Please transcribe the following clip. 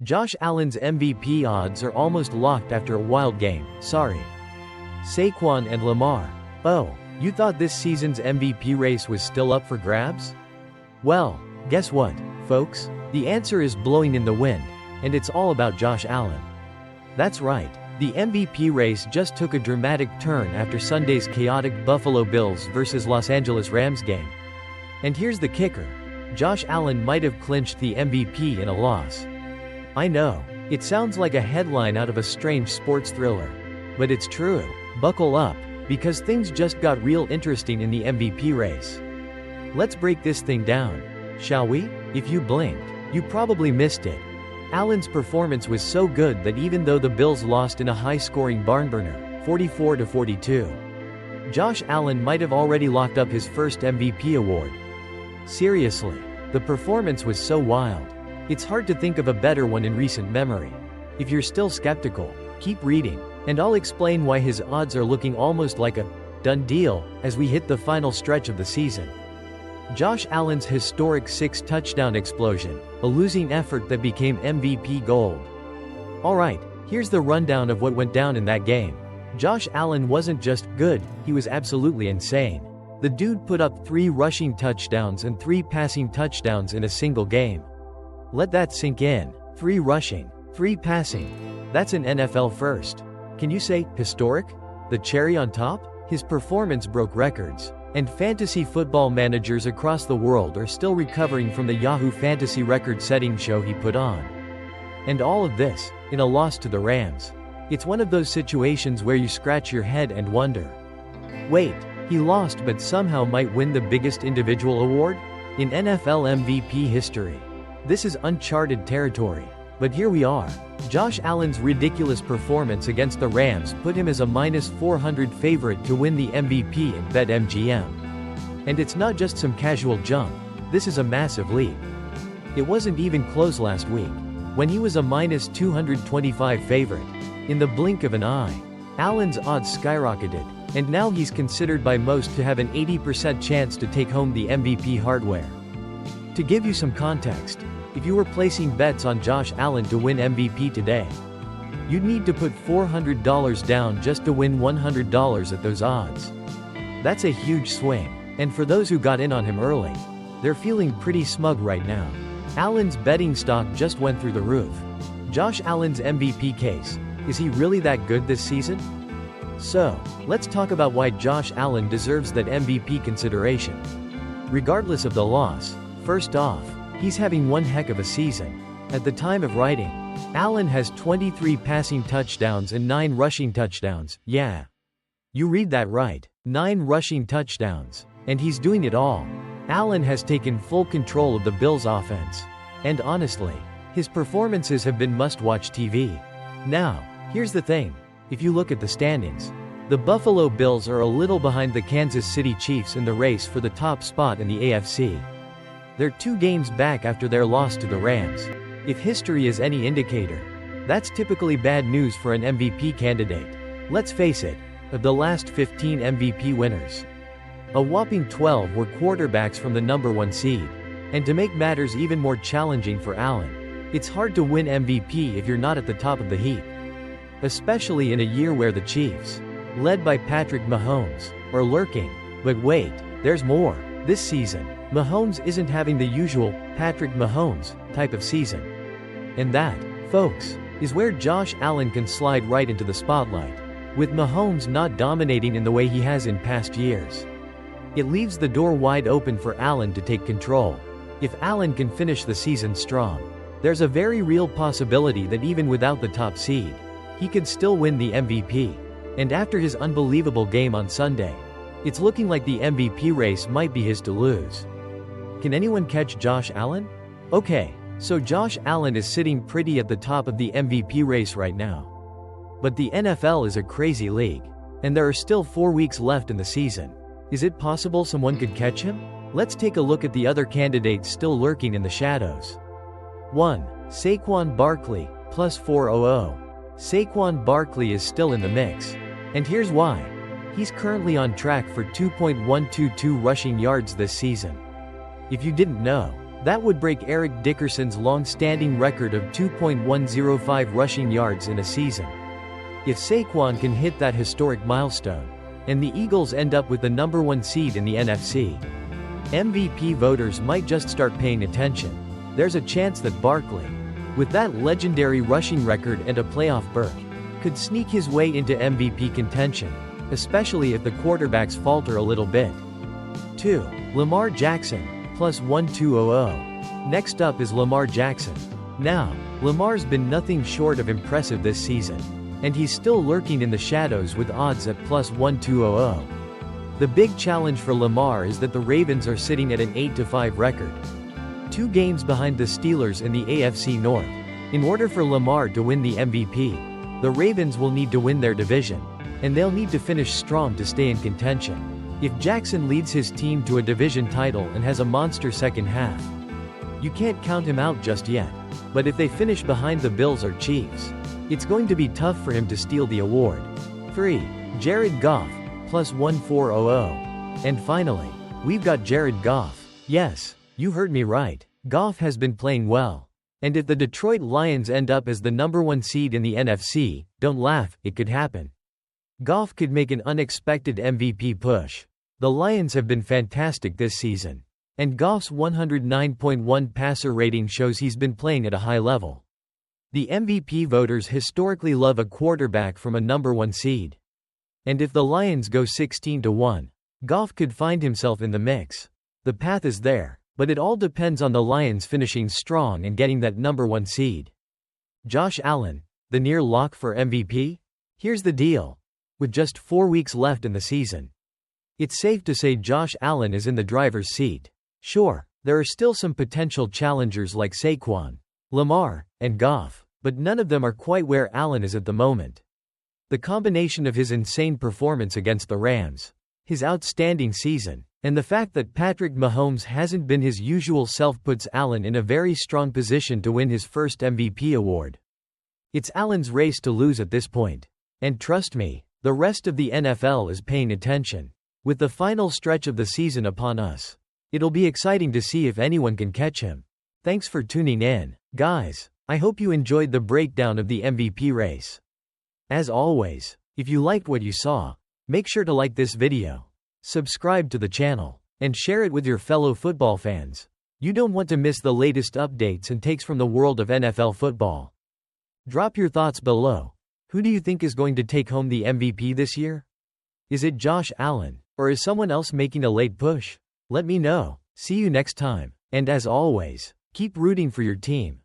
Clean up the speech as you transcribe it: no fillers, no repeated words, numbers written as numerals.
Josh Allen's MVP odds are almost locked after a wild game, sorry. Saquon and Lamar. Oh, you thought this season's MVP race was still up for grabs? Well, guess what, folks? The answer is blowing in the wind, and it's all about Josh Allen. That's right, the MVP race just took a dramatic turn after Sunday's chaotic Buffalo Bills vs. Los Angeles Rams game. And here's the kicker. Josh Allen might have clinched the MVP in a loss. I know, it sounds like a headline out of a strange sports thriller. But it's true. Buckle up, because things just got real interesting in the MVP race. Let's break this thing down, shall we? If you blinked, you probably missed it. Allen's performance was so good that even though the Bills lost in a high-scoring barn-burner, 44-42, Josh Allen might have already locked up his first MVP award. Seriously, the performance was so wild. It's hard to think of a better one in recent memory. If you're still skeptical, keep reading, and I'll explain why his odds are looking almost like a done deal as we hit the final stretch of the season. Josh Allen's historic 6-touchdown explosion, a losing effort that became MVP gold. Alright, here's the rundown of what went down in that game. Josh Allen wasn't just good, he was absolutely insane. The dude put up 3 rushing touchdowns and 3 passing touchdowns in a single game. Let that sink in. 3 rushing, 3 passing. That's an NFL first. Can you say, historic? The cherry on top? His performance broke records, and fantasy football managers across the world are still recovering from the Yahoo Fantasy record-setting show he put on. And all of this, in a loss to the Rams. It's one of those situations where you scratch your head and wonder. Wait, he lost but somehow might win the biggest individual award? In NFL MVP history. This is uncharted territory. But here we are. Josh Allen's ridiculous performance against the Rams put him as a -400 favorite to win the MVP in BetMGM. And it's not just some casual jump. This is a massive leap. It wasn't even close last week, when he was a -225 favorite. In the blink of an eye, Allen's odds skyrocketed, and now he's considered by most to have an 80% chance to take home the MVP hardware. To give you some context, if you were placing bets on Josh Allen to win MVP today, you'd need to put $400 down just to win $100 at those odds. That's a huge swing, and for those who got in on him early, they're feeling pretty smug right now. Allen's betting stock just went through the roof. Josh Allen's MVP case, is he really that good this season? So, let's talk about why Josh Allen deserves that MVP consideration. Regardless of the loss, first off, he's having one heck of a season. At the time of writing, Allen has 23 passing touchdowns and 9 rushing touchdowns. Yeah. You read that right. 9 rushing touchdowns. And he's doing it all. Allen has taken full control of the Bills' offense. And honestly, his performances have been must-watch TV. Now, here's the thing. If you look at the standings, the Buffalo Bills are a little behind the Kansas City Chiefs in the race for the top spot in the AFC. They're 2 games back after their loss to the Rams. If history is any indicator, that's typically bad news for an MVP candidate. Let's face it, of the last 15 MVP winners, a whopping 12 were quarterbacks from the #1 seed. And to make matters even more challenging for Allen, it's hard to win MVP if you're not at the top of the heap. Especially in a year where the Chiefs, led by Patrick Mahomes, are lurking. But wait, there's more. This season, Mahomes isn't having the usual Patrick Mahomes type of season. And that, folks, is where Josh Allen can slide right into the spotlight. With Mahomes not dominating in the way he has in past years, it leaves the door wide open for Allen to take control. If Allen can finish the season strong, there's a very real possibility that even without the top seed, he could still win the MVP. And after his unbelievable game on Sunday, it's looking like the MVP race might be his to lose. Can anyone catch Josh Allen? Okay, so Josh Allen is sitting pretty at the top of the MVP race right now. But the NFL is a crazy league, and there are still 4 weeks left in the season. Is it possible someone could catch him? Let's take a look at the other candidates still lurking in the shadows. 1. Saquon Barkley, +400. Saquon Barkley is still in the mix. And here's why. He's currently on track for 2.122 rushing yards this season. If you didn't know, That would break Eric Dickerson's long-standing record of 2.105 rushing yards in a season. If Saquon can hit that historic milestone, and the Eagles end up with the number 1 seed in the NFC, MVP voters might just start paying attention. There's a chance that Barkley, with that legendary rushing record and a playoff berth, could sneak his way into MVP contention, especially if the quarterbacks falter a little bit. 2. Lamar Jackson, plus 1200. Next up is Lamar Jackson. Now, Lamar's been nothing short of impressive this season, and he's still lurking in the shadows with odds at plus 1200. The big challenge for Lamar is that the Ravens are sitting at an 8-5 record, 2 games behind the Steelers in the AFC North. In order for Lamar to win the MVP, the Ravens will need to win their division, and they'll need to finish strong to stay in contention. If Jackson leads his team to a division title and has a monster second half, you can't count him out just yet. But if they finish behind the Bills or Chiefs, it's going to be tough for him to steal the award. 3. Jared Goff, plus 1400. And finally, we've got Jared Goff. Yes, you heard me right. Goff has been playing well. And if the Detroit Lions end up as the number 1 seed in the NFC, don't laugh, it could happen. Goff could make an unexpected MVP push. The Lions have been fantastic this season, and Goff's 109.1 passer rating shows he's been playing at a high level. The MVP voters historically love a quarterback from a number 1 seed. And if the Lions go 16-1, Goff could find himself in the mix. The path is there, but it all depends on the Lions finishing strong and getting that number 1 seed. Josh Allen, the near lock for MVP? Here's the deal. With just 4 weeks left in the season, it's safe to say Josh Allen is in the driver's seat. Sure, there are still some potential challengers like Saquon, Lamar, and Goff, but none of them are quite where Allen is at the moment. The combination of his insane performance against the Rams, his outstanding season, and the fact that Patrick Mahomes hasn't been his usual self puts Allen in a very strong position to win his first MVP award. It's Allen's race to lose at this point. And trust me, the rest of the NFL is paying attention. With the final stretch of the season upon us, it'll be exciting to see if anyone can catch him. Thanks for tuning in, guys. I hope you enjoyed the breakdown of the MVP race. As always, if you liked what you saw, make sure to like this video, subscribe to the channel, and share it with your fellow football fans. You don't want to miss the latest updates and takes from the world of NFL football. Drop your thoughts below. Who do you think is going to take home the MVP this year? Is it Josh Allen, or is someone else making a late push? Let me know. See you next time, and as always, keep rooting for your team.